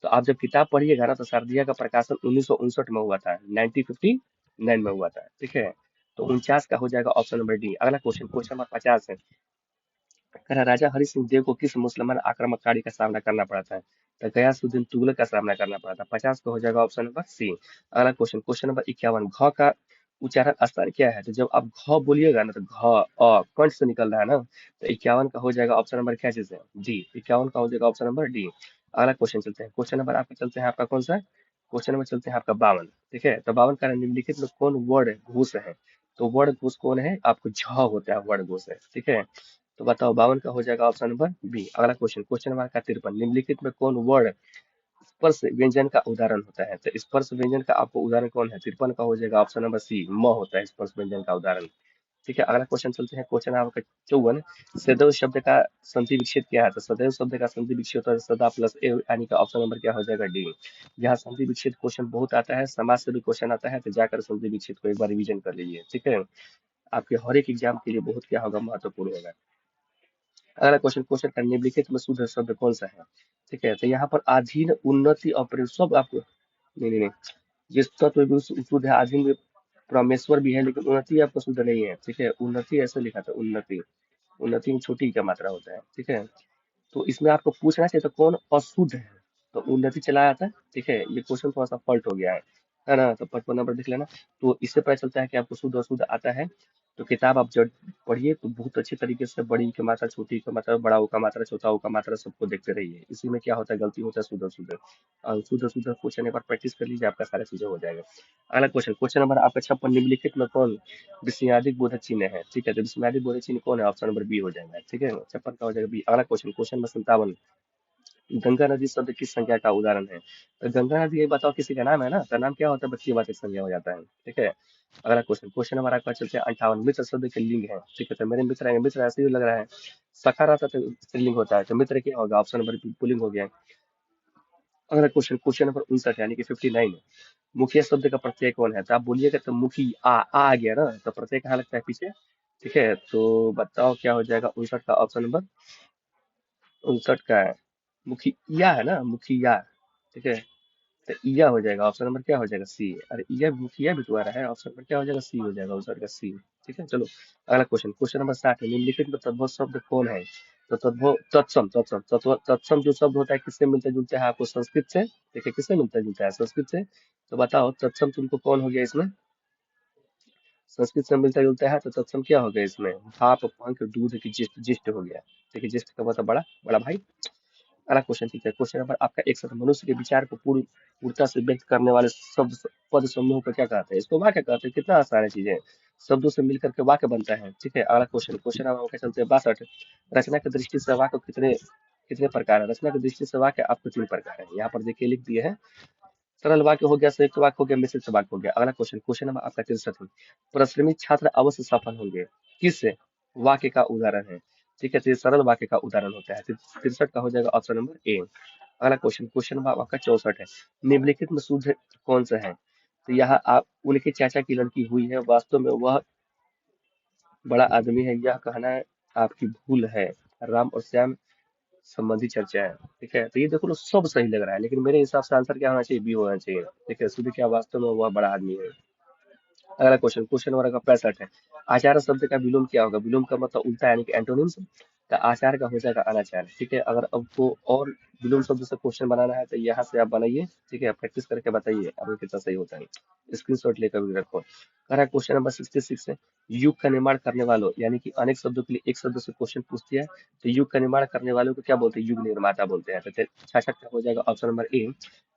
तो आप जब किताब पढ़िएगा ना, तो शारदिया का प्रकाशन 1959 में हुआ था, 1959 में हुआ था। ठीक है, तो 49 का हो जाएगा ऑप्शन नंबर डी। अगला क्वेश्चन, क्वेश्चन नंबर 50 है। कह रहा राजा हरि सिंह देव को किस मुसलमान आक्रमणकारी का सामना करना पड़ा था? तो गयासुद्दीन तुगलक का सामना करना पड़ा था। 50 का हो जाएगा ऑप्शन नंबर सी। अगला क्वेश्चन, क्वेश्चन नंबर 51, घ का उच्चारण स्तर क्या है? तो जब आप घ बोलिएगा ना, तो घ कंठ से निकल रहा है ना, तो 51 का हो जाएगा ऑप्शन नंबर क्या चीज है? डी। 51 का हो जाएगा ऑप्शन नंबर डी। अगला क्वेश्चन चलते हैं, क्वेश्चन नंबर आपका चलते हैं आपका कौन सा? क्वेश्चन नंबर चलते हैं आपका 52। ठीक है, तो 52 का निम्नलिखित में कौन वर्ण घोष है? तो वर्ण घोष कौन है? आपको झ होता है, वर्ण घोष है। ठीक है, तो बताओ 52 का हो जाएगा ऑप्शन नंबर बी। अगला क्वेश्चन, क्वेश्चन नंबर का 53, निम्नलिखित में कौन वर्ण स्पर्श व्यंजन का उदाहरण होता है। तो स्पर्श व्यंजन का आपको उदाहरण कौन है? 53 का हो जाएगा ऑप्शन नंबर सी, म होता है स्पर्श व्यंजन का उदाहरण। ठीक है, अगला क्वेश्चन चलते हैं, क्वेश्चन आपका 54। सदैव शब्द का संधि विच्छेद क्या है? तो सदैव शब्द का संधि विच्छेद होता है सदा प्लस ए, यानी कि ऑप्शन नंबर क्या हो जाएगा? डी। यहाँ संधि विच्छेद क्वेश्चन बहुत आता है, समाज से भी क्वेश्चन आता है, तो जाकर संधि विच्छेद को एक बार रिवीजन कर लीजिए। ठीक है, आपके हर एक एग्जाम के लिए बहुत क्या होगा? महत्वपूर्ण होगा। अगला क्वेश्चन, क्वेश्चन का निम्नलिखित में शुद्ध शब्द कौन सा है? ठीक है, तो यहाँ पर अधीन, उन्नति और सब आपको, नहीं नहीं नहीं, जिस तत्व भी शुद्ध है, अधीन में परमेश्वर भी है, लेकिन उन्नति आपका शुद्ध नहीं है। ठीक है, उन्नति ऐसे लिखा था, उन्नति, उन्नति में छोटी का मात्रा होता है। ठीक है, तो इसमें आपको पूछना चाहिए था कौन अशुद्ध है, तो उन्नति चला आता है। ठीक है, ये क्वेश्चन थोड़ा सा फॉल्ट हो गया है ना? तो 55 नंबर देख लेना। तो इससे पता चलता है कि आपको शुद्ध अशुद्ध आता है। तो किताब आप जब पढ़िए तो बहुत अच्छे तरीके से बड़ी की मात्रा, छोटी की मात्रा, बड़ा ओ का मात्रा, छोटा ओ का मात्रा सबको देखते रहिए। इसी में क्या होता है? गलती होता है शुद्ध अशुद्ध। और शुद्ध अशुद्ध क्वेश्चन एक बार प्रैक्टिस कर लीजिए, आपका सारा चीजें हो जाएगा। अगला क्वेश्चन, क्वेश्चन नंबर आपका 56, निम्नलिखित में कौन विस्मयादिक बोधक चिन्ह है? ठीक है, तो विस्मयादिक बोधक चिन्ह कौन है? ऑप्शन नंबर बी हो जाएगा। ठीक है, 56 का हो जाएगा बी। अगला क्वेश्चन, क्वेश्चन नंबर 57, गंगा नदी शब्द किस संज्ञा का उदाहरण है? तो गंगा नदी, ये बताओ किसी का नाम है ना, तो नाम क्या होता है? व्यक्ति वाचक संज्ञा हो जाता है। ठीक है, अगला क्वेश्चन, क्वेश्चन नंबर आपका चलते हैं 58, मित्र शब्द के लिंग है। ठीक है, तो मेरे मित्र आएंगे, मित्र ऐसे ही लग रहा है, सखा रहता तो स्त्रीलिंग होता है, तो मित्र क्या होगा? ऑप्शन नंबर बी पुल्लिंग हो गया। अगला क्वेश्चन, क्वेश्चन नंबर 59 यानी कि 59, मुखिया शब्द का प्रत्यय कौन है? तो आप बोलिएगा तो मुखी आ गया ना, तो प्रत्यय कहाँ लगता है? पीछे। ठीक है, तो बताओ क्या हो जाएगा? 59 का ऑप्शन नंबर 59 का है मुखिया, है ना, मुखिया। ठीक है, तो ईया हो जाएगा, ऑप्शन नंबर क्या हो जाएगा? सी। अरे ईया मुखिया भी तुम्हारा है, ऑप्शन नंबर क्या हो जाएगा? सी हो जाएगा, ऑप्शन का सी। ठीक है, चलो अगला क्वेश्चन, क्वेश्चन नंबर 60 है, निम्नलिखित में तद्भव शब्द कौन है? तो तद्भव, तत्सम, तत्सम, तत्सम जो शब्द होता है किससे मिलता जुलता है? आपको संस्कृत से। ठीक है, किससे मिलता जुलता है? संस्कृत से। तो बताओ तत्सम तुमको कौन हो गया इसमें? संस्कृत से मिलता जुलता है, तो तत्सम क्या हो गया इसमें? भाप, पंख, दूध की जिष्ट, जिष्ट हो गया। ठीक है, जिष्ट का मतलब बड़ा, बड़ा भाई। अगला क्वेश्चन, ठीक है, क्वेश्चन नंबर आपका 61, मनुष्य के विचार को पूर्णता से व्यक्त करने वाले शब्द पद समूह को क्या कहते हैं? इसको वाक्य कहते हैं। कितना आसान है चीजें, शब्दों से मिलकर के वाक्य बनता है। ठीक है, अगला क्वेश्चन, क्वेश्चन नंबर आपका चलते हैं 62, रचना की दृष्टि से वाक्य कितने कितने प्रकार है? रचना की दृष्टि से वाक्य आपको 3 प्रकार है, यहाँ पर देखिए लिख दिए हैं। सरल वाक्य हो गया, संयुक्त वाक्य हो गया, मिश्रित वाक्य हो गया। अगला क्वेश्चन, क्वेश्चन नंबर आपका 63, परिश्रमिक छात्र अवश्य सफल होंगे, किस वाक्य का उदाहरण है? ठीक है, तो ये सरल वाक्य का उदाहरण होता है। 63 का हो जाएगा ऑप्शन नंबर ए। अगला क्वेश्चन, क्वेश्चन नंबर आपका 64 है, निम्नलिखित में शुद्ध कौन सा है? तो यहाँ आप, उनके चाचा की लड़की हुई है, वास्तव में वह बड़ा आदमी है, यह कहना आपकी भूल है। राम और श्याम संबंधी चर्चा है। ठीक है, तो ये देखो लो, सब सही लग रहा है, लेकिन मेरे हिसाब से आंसर क्या होना चाहिए? बी होना चाहिए। ठीक है, शुद्ध क्या? वास्तव में वह बड़ा आदमी है। अगला क्वेश्चन, क्वेश्चन नंबर का 65 है, आचार शब्द का विलोम क्या होगा? विलोम का मतलब उल्टा, यानी कि एंटोनिम्स। तो आचार का हो जाएगा अनाचार। ठीक है, अगर आपको और विलोम शब्द से क्वेश्चन बनाना है तो यहाँ से आप बनाइए। ठीक है, प्रैक्टिस करके बताइए आपको कितना सही होता है, स्क्रीनशॉट लेकर भी रखो। कह रहा है क्वेश्चन नंबर 66 है, युग का निर्माण करने वालों, यानी कि अनेक शब्दों के लिए एक शब्द से क्वेश्चन पूछती है, तो युग का निर्माण करने वालों को क्या बोलते हैं? युग निर्माता बोलते हैं। तो 66 का हो जाएगा ऑप्शन नंबर ए।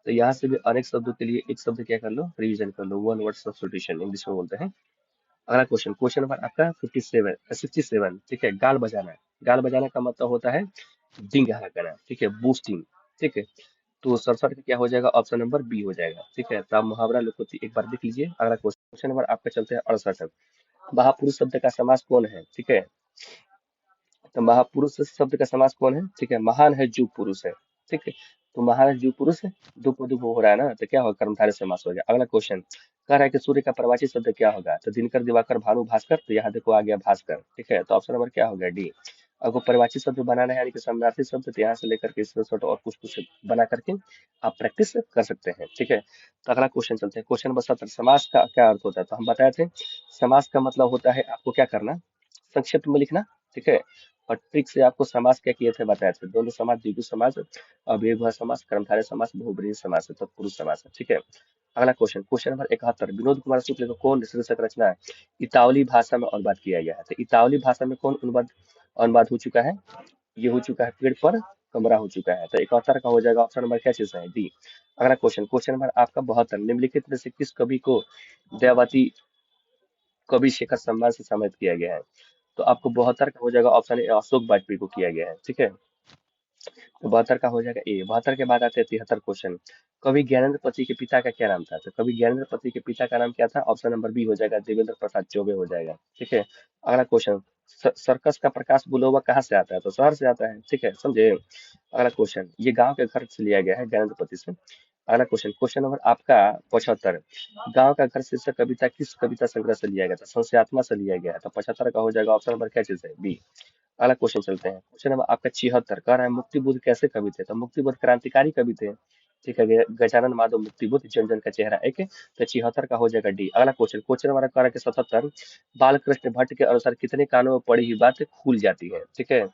तो यहाँ से भी अनेक शब्दों के लिए एक शब्द क्या कर लो? रिवीजन कर लो, वन वर्ड सब्स्टिट्यूशन इंग्लिश में बोलते हैं। अगला क्वेश्चन, क्वेश्चन नंबर आपका 57, 67। ठीक है, गाल बजाना, गाल बजाना का मतलब होता है डिंग हड़कना। ठीक है, बूस्टिंग। ठीक है, तो 67 का क्या हो जाएगा? ऑप्शन नंबर बी हो जाएगा। ठीक है, तो आप मुहावरा लोकोक्ति एक बार देख लीजिए। अगला क्वेश्चन, क्वेश्चन नंबर आपका चलते हैं 68, महापुरुष शब्द का समास कौन है? ठीक है, तो महापुरुष शब्द का समास कौन है? ठीक है, महान है जो पुरुष है। ठीक है, तो महान है जो पुरुष है, दो को दो हो रहा है ना, तो क्या होगा? कर्मधारय समास हो गया। अगला क्वेश्चन कह रहा है कि सूर्य का प्रवाची शब्द क्या होगा? तो दिनकर, दिवाकर, भानु, भास्कर, तो यहाँ देखो आ गया भास्कर। ठीक है, तो ऑप्शन नंबर क्या हो गया? डी। अगर परिवाची शब्द बनाना है, यानी कि समानार्थी शब्द, तो यहाँ से लेकर के स्क्रीनशॉट और कुछ कुछ बना करके आप प्रैक्टिस कर सकते हैं। ठीक है, तो अगला क्वेश्चन चलते हैं, क्वेश्चन नंबर 70, समास का क्या अर्थ होता है? तो हम बताए थे, समास का मतलब होता है आपको क्या करना? संक्षिप्त में लिखना। ठीक है, और ट्रिक से आपको समास क्या किए थे बताए थे, द्वंद्व समास, द्विगु समास, अव्ययभाव समास, कर्मधारय समास, बहुब्रीहि समास है, तत्पुरुष समास है। ठीक है, अगला question, question number 71, Vinod Kumar Shukla का कौन शीर्षक रचना है इतावली भाषा में अनुवाद किया गया है? तो इतावली भाषा में कौन अनुवाद अनुवाद हो चुका है? ये हो चुका है, पेड़ पर कमरा हो चुका है। तो 71 का हो जाएगा ऑप्शन नंबर क्या चीज है? डी। अगला क्वेश्चन, क्वेश्चन नंबर आपका 72, निम्नलिखित में से किस कवि को दयावती कवि शेखर सम्मान से सम्मानित किया गया है? तो आपको 72 का हो जाएगा ऑप्शन ए, अशोक वाजपेयी को किया गया है। ठीक है, तो 72 का हो जाएगा ए। 72 के बाद आते हैं 73 क्वेश्चन। कवि ज्ञानेंद्र पति के पिता का क्या नाम था? तो कवि ज्ञानेंद्र पति के पिता का नाम क्या था? ऑप्शन नंबर बी हो जाएगा, देवेंद्र प्रसाद चौबे हो जाएगा। ठीक है। अगला क्वेश्चन, सर्कस का प्रकाश बुलोवा कहाँ से आता है? तो शहर से आता है। ठीक है, समझे। अगला क्वेश्चन, ये गांव के घर से लिया गया है, ज्ञानेंद्र पति से। अगला क्वेश्चन, क्वेश्चन नंबर आपका 75, गांव का घर शीर्षक कविता किस कविता संग्रह से लिया गया था? संशयात्मा से लिया गया है। तो 75 का हो जाएगा ऑप्शन नंबर क्या चीज है? बी। अगला क्वेश्चन चलते हैं, क्वेश्चन नंबर आपका 76 कह रहा है मुक्ति बुद्ध कैसे कवि थे? तो मुक्ति बुद्ध क्रांतिकारी कवि थे। ठीक है, गजानन माधव मुक्ति बुद्ध, जन जन का चेहरा एक। तो 76 का हो जाएगा डी। अगला क्वेश्चन, क्वेश्चन नंबर कह रहा है कि 77, बालकृष्ण भट्ट के अनुसार कितने कानों में पड़ी हुई बात खुल जाती है? ठीक है,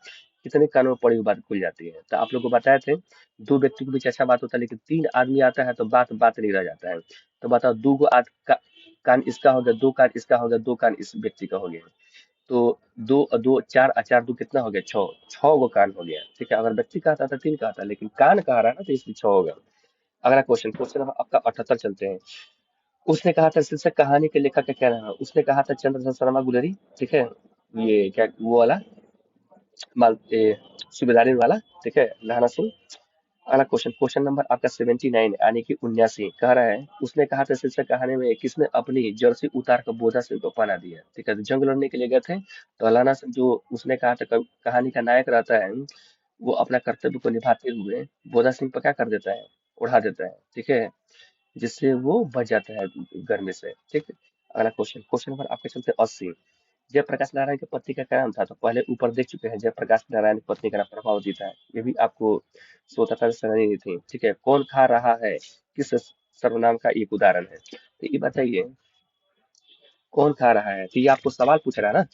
कितने कानों में पड़ी हुई बात खुल जाती है? तो आप लोग को बताए थे, दो व्यक्ति के बीच अच्छा बात होता है, लेकिन तीन आदमी आता है तो बात बात नहीं रह जाता है। तो बताओ, दो गो कान इसका हो गया, दो कान इसका हो गया, दो कान इस व्यक्ति का हो गया। तो दो दो चार, चार दो कितना हो गया? छह। छह गो कान हो गया। ठीक है, अगर व्यक्ति कहता था तीन कहता, लेकिन कान कह रहा है ना, तो इसलिए छह हो गया। अगला क्वेश्चन, क्वेश्चन नंबर आपका 78 चलते हैं। उसने कहा था शीर्षक कहानी के लेखक का क्या नाम है? उसने कहा था चंद्रशेखर शर्मा गुलेरी। ठीक है, ये क्या वो वाला माल सूबेदारी वाला। ठीक है, लहना सिंह। अगला क्वेश्चन, क्वेश्चन नंबर आपका 79 यानी कि 79 कह रहा है, उसने कहा था शीर्षक कहानी में किसने अपनी जर्सी उतार कर बोधा सिंह को पना दिया? ठीक है, तो जंग लड़ने के लिए गए थे, तो अलाना सिंह जो उसने कहा था कहानी का नायक रहता है, वो अपना कर्तव्य को निभाते हुए बोधा सिंह पर क्या कर देता है? उड़ा देता है। ठीक है, जिससे वो बच जाता है गर्मी से। ठीक है। अगला क्वेश्चन, क्वेश्चन नंबर आपके चलते 80, जयप्रकाश नारायण की पत्नी का क्या नाम था? तो पहले ऊपर देख चुके हैं, जयप्रकाश नारायण की पत्नी का नाम प्रभावती था। ये भी आपको स्वतंत्रता सेनानी थी। ठीक है, कौन खा रहा है किस सर्वनाम का एक उदाहरण है? तो ये बताइए, कौन खा रहा है? तो ये आपको सवाल पूछ रहा है ना।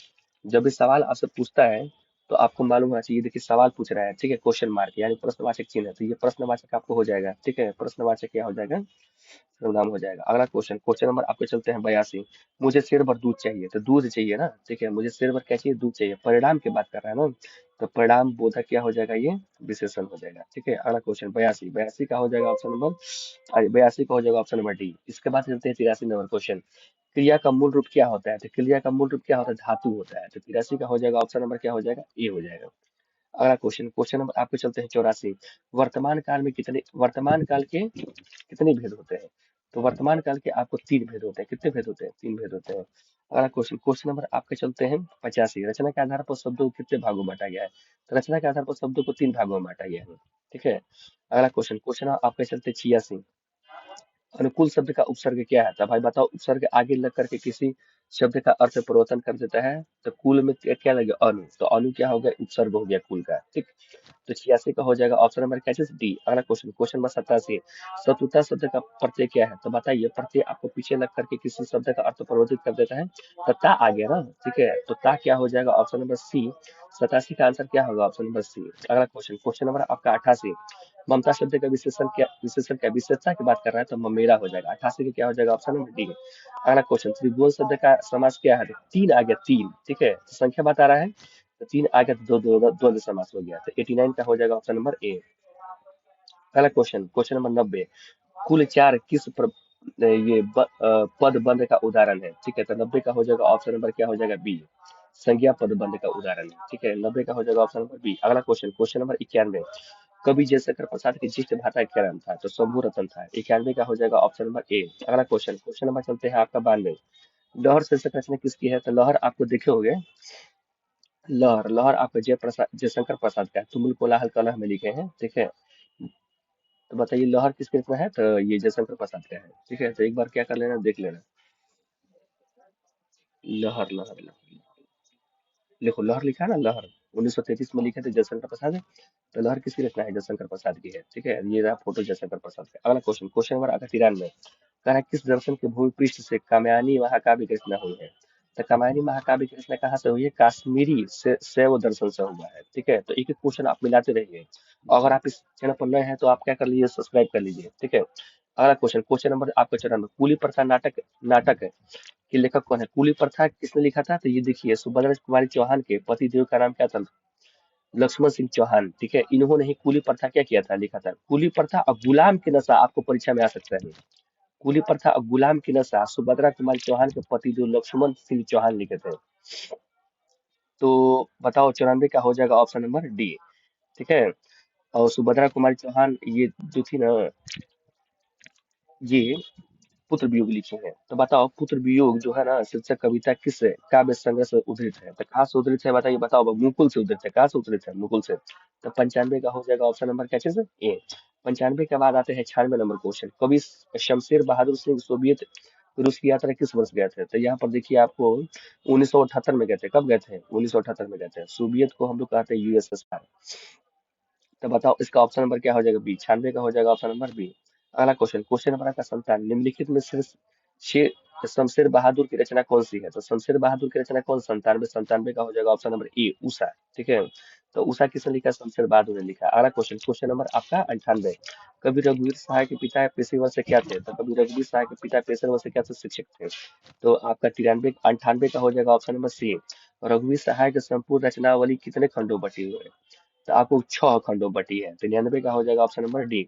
जब भी सवाल आपसे पूछता है तो आपको मालूम होना चाहिए, देखिए सवाल पूछ रहा है। ठीक है, क्वेश्चन मार्क यानी प्रश्नवाचक चिन्ह है, तो ये प्रश्नवाचक आपको हो जाएगा। ठीक है, प्रश्नवाचक क्या हो जाएगा? सर्वनाम हो जाएगा। अगला क्वेश्चन, क्वेश्चन नंबर आपके चलते हैं 82, मुझे शेर भर दूध चाहिए। तो दूध चाहिए ना। ठीक है, मुझे शेर भर क्या चाहिए? दूध चाहिए। परिणाम की बात कर रहा है ना, तो परिणाम बोधक क्या हो जाएगा? ये विशेषण हो जाएगा। ठीक है, अगला क्वेश्चन 82, 82 का हो जाएगा ऑप्शन नंबर, अरे 82 का हो जाएगा ऑप्शन नंबर डी। इसके बाद चलते हैं 83 नंबर क्वेश्चन, क्रिया का मूल रूप क्या होता है? तो क्रिया का मूल रूप क्या होता है? धातु होता है। तो 83 का हो जाएगा ऑप्शन नंबर क्या हो जाएगा? ए हो जाएगा। अगला क्वेश्चन, क्वेश्चन नंबर आपके चलते हैं 84, वर्तमान काल में कितने, वर्तमान काल के कितने भेद होते हैं? तो वर्तमान काल के आपको तीन भेद होते हैं। कितने भेद होते हैं? तीन भेद होते हैं। अगला क्वेश्चन, क्वेश्चन नंबर आपके चलते हैं 85, रचना के आधार पर शब्दों को कितने भागों में बांटा गया है? तो रचना के आधार पर शब्दों को तीन भागों में बांटा गया है। ठीक है। अगला क्वेश्चन, क्वेश्चन आपके चलते 86, अनुकूल शब्द का उपसर्ग क्या है? तो भाई बताओ, उपसर्ग आगे लग करके किसी शब्द का अर्थ परिवर्तन कर देता है, तो कुल में क्या क्या लगेगा? अनु। तो अनु क्या हो गया? उपसर्ग हो गया कुल का। ठीक, तो 86 का हो जाएगा ऑप्शन नंबर क्या चीज? डी। अगला क्वेश्चन, क्वेश्चन नंबर 87, शत्रुता शब्द का प्रत्यय क्या है? तो बताइए, प्रत्यय आपको पीछे लग करके किसी शब्द का अर्थ परिवर्तित कर देता है, तो ता आ गया ना। ठीक है, तो ता क्या हो जाएगा? ऑप्शन नंबर सी। 87 का आंसर क्या होगा? Option number C. अगला क्वेश्चन, क्वेश्चन नंबर आपका 88, ममता शब्द का विशेषण क्या, विशेषण क्या, विशेषता की बात कर रहा है, तो ममेरा हो जाएगा। 88 का क्या हो जाएगा? Option number D. अगला क्वेश्चन, त्रिभुवन शब्द का समास क्या है? तो तीन आ गया, तीन। ठीक है, तो संख्या बता रहा है, तो तीन आ गया, दो दो द्वंद्व समास हो गया, तो 89 का हो जाएगा ऑप्शन नंबर ए। अगला क्वेश्चन, क्वेश्चन नंबर 90, कुल चार किस पद बंध का उदाहरण है? ठीक है, तो 90 का हो जाएगा ऑप्शन नंबर क्या हो जाएगा? बी, संज्ञा पद बंध का उदाहरण है। ठीक है, 90 का हो जाएगा ऑप्शन नंबर बी। अगला क्वेश्चन, क्वेश्चन नंबर 91, कवि जयशंकर प्रसाद की ज्येष्ठ भ्राता का क्या नाम था? तो शंभू रतन था। 91 का हो जाएगा ऑप्शन नंबर ए। अगला क्वेश्चन, क्वेश्चन नंबर चलते हैं आपका 92, लहर शीर्षक रचना किसकी है? तो लहर आपको देखे होंगे, लहर, लहर आपका जयशंकर प्रसाद का है, तुमुल कोलाहल कलह में लिखे हैं। ठीक है, तो बताइए लहर किसके रचना है? तो ये जयशंकर प्रसाद का है। ठीक है, तो एक बार क्या कर लेना, देख लेना। लहर, लहर, लहर, देखो लहर लिखा है ना, लहर 1933 में लिखे थे जयशंकर प्रसाद। तो लहर किसकी रचना है? जयशंकर प्रसाद की है। ठीक है, ये रहा फोटो जयशंकर प्रसाद का। अगला क्वेश्चन, क्वेश्चन नंबर आपका 93, कह रहा है किस दर्शन के भूमि पृष्ठ से कामयानी महाकाव्य की रचना हुई है? तो कामयानी महाकाव्य की रचना कहाँ से हुई है? काश्मीरी से शैव दर्शन से हुआ है। ठीक है, तो एक एक क्वेश्चन आप मिलाते रहिए। अगर आप इस चैनल पर नए हैं तो आप क्या कर लीजिए? सब्सक्राइब कर लीजिए। ठीक है, अगला क्वेश्चन, क्वेश्चन नंबर आपका 94, कूली प्रथा नाटक, नाटक के लेखक कौन है? कूली प्रथा किसने लिखा था? तो ये देखिए, सुभद्रा कुमारी चौहान के पति देव का नाम क्या था? लक्ष्मण सिंह चौहान। ठीक है, इन्होंने ही कूली प्रथा क्या किया था? लिखा था। कूली प्रथा और गुलाम की नशा आपको परीक्षा में आ सकता है। कूली प्रथा और गुलाम की नशा सुभद्रा कुमारी चौहान के पति जो लक्ष्मण सिंह चौहान लिखे थे। तो बताओ, 94 का हो जाएगा ऑप्शन नंबर डी। ठीक है, और सुभद्रा कुमारी चौहान ये जो थी ना, ये पुत्र वियोग लिखी है। तो बताओ पुत्र वियोग जो है ना शीर्षक कविता किस काव्य संग्रह से उद्धृत है? तो कहाँ से उद्धृत है बताइए, बताओ अब। मुकुल से उद्धृत है। कहाँ से उद्धृत है? मुकुल से। तो 95 का हो जाएगा ऑप्शन नंबर क्या चीज है? ए। 95 के बाद आते हैं 96 नंबर क्वेश्चन। कवि शमशेर बहादुर सिंह सोवियत रूस की यात्रा किस वर्ष गए थे? तो यहाँ पर देखिए आपको 1978 में गए थे। कब गए थे? 1978 में गए थे। सोवियत को हम लोग कहते हैं यूएसएसआर। तो बताओ इसका ऑप्शन नंबर क्या हो जाएगा? बी। 96 का हो जाएगा ऑप्शन नंबर बी। अगला क्वेश्चन, क्वेश्चन नंबर का संतान निम्नलिखित में से शेर शमशेर बहादुर की रचना कौन सी है? तो शमशेर बहादुर की रचना कौन? 97। 97 का हो जाएगा ऑप्शन नंबर ए उषा। ठीक है। तो उषा किसने लिखा? शमशेर बहादुर ने लिखा। अगला क्वेश्चन, क्वेश्चन नंबर आपका 98। कवि रघुवीर सहाय के पिता पेशेवर से क्या थे? तो कवि रघुवीर सहाय के पिता पेशेवर से क्या थे? शिक्षक थे। तो आपका 93 98 का हो जाएगा ऑप्शन नंबर सी। रघुवीर सहाय की संपूर्ण रचनावली कितने खंडों बटी हुई है? तो आपको 6 खंडों बटी है। तो 99 का हो जाएगा ऑप्शन नंबर डी।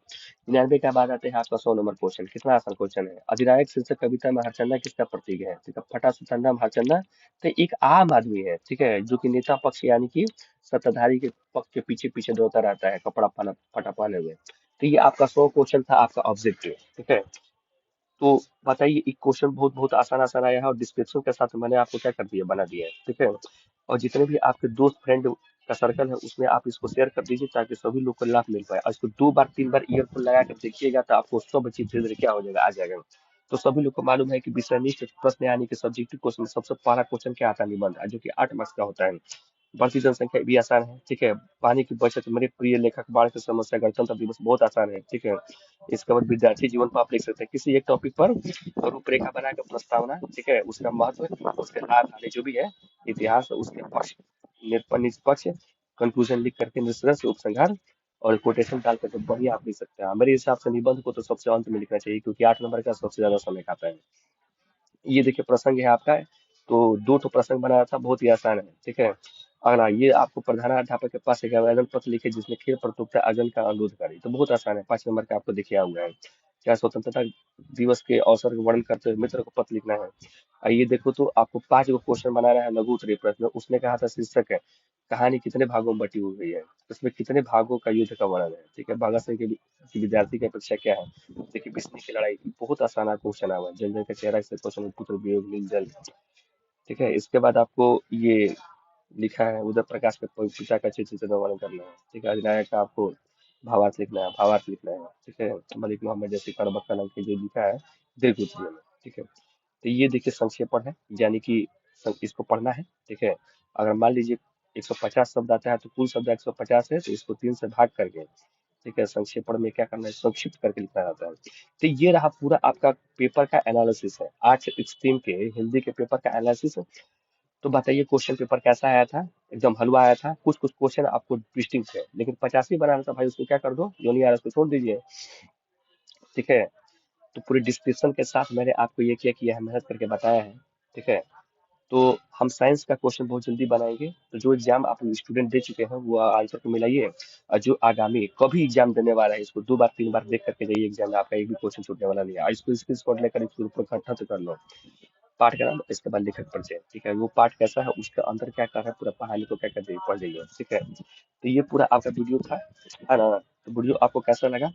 99 के बाद आते हैं आपका 100 नंबर क्वेश्चन। कितना आसान क्वेश्चन है। अधिनायक शीर्षक कविता में हरचंदा किसका प्रतीक है? ठीक है, फटा सुतंदम हरचंदा। तो एक आम आदमी है, ठीक है, जो कि नेता पक्ष यानी कि सत्ताधारी के पक्ष के पीछे पीछे दौड़ता रहता है कपड़ा पहना फटा पहने हुए। तो ये आपका 100 क्वेश्चन था आपका ऑब्जेक्टिव। ठीक है। तो बताइए एक क्वेश्चन बहुत बहुत आसान आसान आया है और डिस्क्रिप्शन के साथ मैंने आपको क्या कर दिया, बना दिया है। ठीक है। और जितने भी आपके दोस्त फ्रेंड का सर्कल है उसमें आप इसको शेयर कर दीजिए ताकि सभी लोग को लाभ मिल पाए। और इसको 2 बार 3 बार ईयरफोन लगा कर देखिएगा तो आपको सब चीज धीरे धीरे क्या हो जाएगा, आ जाएगा। तो सभी लोग को मालूम है कि विषयनिष्ठ प्रश्न यानी कि सब्जेक्टिव क्वेश्चन में सबसे पहला क्वेश्चन क्या आता है? निबंध, जो कि 8 मार्क्स का होता है। बढ़ती जनसंख्या भी आसान है। ठीक है। पानी की बचत, मेरे प्रिय लेखक, बाढ़ की समस्या, गणतंत्र दिवस बहुत आसान है। ठीक है। इसके बाद विद्यार्थी जीवन पर आप लिख सकते हैं किसी एक टॉपिक पर रूपरेखा बनाकर प्रस्तावना। ठीक है। उसका महत्व, उसके लाभ हानि जो भी है, इतिहास, उसके पक्ष, निष्पक्ष, कंक्लूजन लिख करके निष्कर्ष, उपसंहार और कोटेशन डाल करके बढ़िया आप लिख सकते हैं। मेरे हिसाब से निबंध को तो सबसे अंत में लिखना चाहिए क्योंकि 8 नंबर का सबसे ज्यादा समय खाता है। ये देखिए प्रसंग है आपका। तो 2 प्रसंग बनाया था, बहुत ही आसान है। ठीक है। अगला, ये आपको प्रधानाध्यापक के पास एक आवेदन पत्र लिखे जिसमें खेल प्रतियोगिता आयोजन का अनुरोध करें। तो बहुत आसान है, 5 नंबर का आपको दिखे हुआ है। क्या स्वतंत्रता दिवस के अवसर का वर्णन करते हुए मित्र को पत्र लिखना है। आइए देखो तो आपको 5 गो क्वेश्चन बनाना है लघु उत्तरीय प्रश्न। उसने कहा था शीर्षक है कहानी कितने भागों में बटी हुई है, उसमें कितने भागों का युद्ध का वर्णन है। ठीक है। भगत सिंह के विद्यार्थी की अपेक्षा क्या है? देखिए बिस्मिल की लड़ाई, बहुत आसान क्वेश्चन हुआ है। जल जल का चेहरा से क्वेश्चन, पुत्र वियोग नील जल। ठीक है। इसके बाद आपको ये लिखा है उदय प्रकाश के पिता का चित्र चित्र वर्णन करना है। ठीक है। अधिनायक का आपको भावार्थ लिखना है, भावार्थ लिखना है। ठीक है। मलिक मोहम्मद जैसे कड़बक्का नाम के जो लिखा है दीर्घ उत्तरीय में। ठीक है। तो ये देखिए संक्षेपण है, यानी कि इसको पढ़ना है। ठीक है। अगर मान लीजिए 150 शब्द आता है तो कुल शब्द 150 है तो इसको 3 से भाग करके, ठीक है, संक्षेपण में क्या करना है, संक्षिप्त करके लिखना जाता है। तो ये रहा पूरा आपका पेपर का एनालिसिस है, आज इस टीम के हिंदी के पेपर का एनालिसिस। तो बताइए क्वेश्चन पेपर कैसा आया था? एकदम हलवा आया था। कुछ कुछ क्वेश्चन आपको ट्विस्टिंग थे, लेकिन 85 बनाना था भाई, उसको क्या कर दो, जो नहीं आ रहा उसको छोड़ दीजिए। ठीक है। तो पूरी डिस्क्रिप्शन के साथ मैंने आपको ये क्या किया है, मेहनत करके बताया है। ठीक है। तो हम साइंस का क्वेश्चन बहुत जल्दी बनाएंगे। तो जो एग्जाम आप स्टूडेंट दे चुके हैं वो आंसर को मिलाइए, और जो आगामी कभी एग्जाम देने वाला है इसको 2 बार 3 बार देख करके जाइए एग्जाम में, आपका एक भी क्वेश्चन छूटने वाला नहीं है। और इसको स्क्रीनशॉट लेकर इसको ऊपर खत्म कर लो। पाठ का नाम, इसके बाद लेखक परिचय। ठीक है। वो पाठ कैसा है, उसके अंदर क्या कर रहा है, पूरा कहानी को क्या कर जाइए, पढ़ जाइए। ठीक है। तो ये पूरा आपका वीडियो था, है ना? तो वीडियो आपको कैसा लगा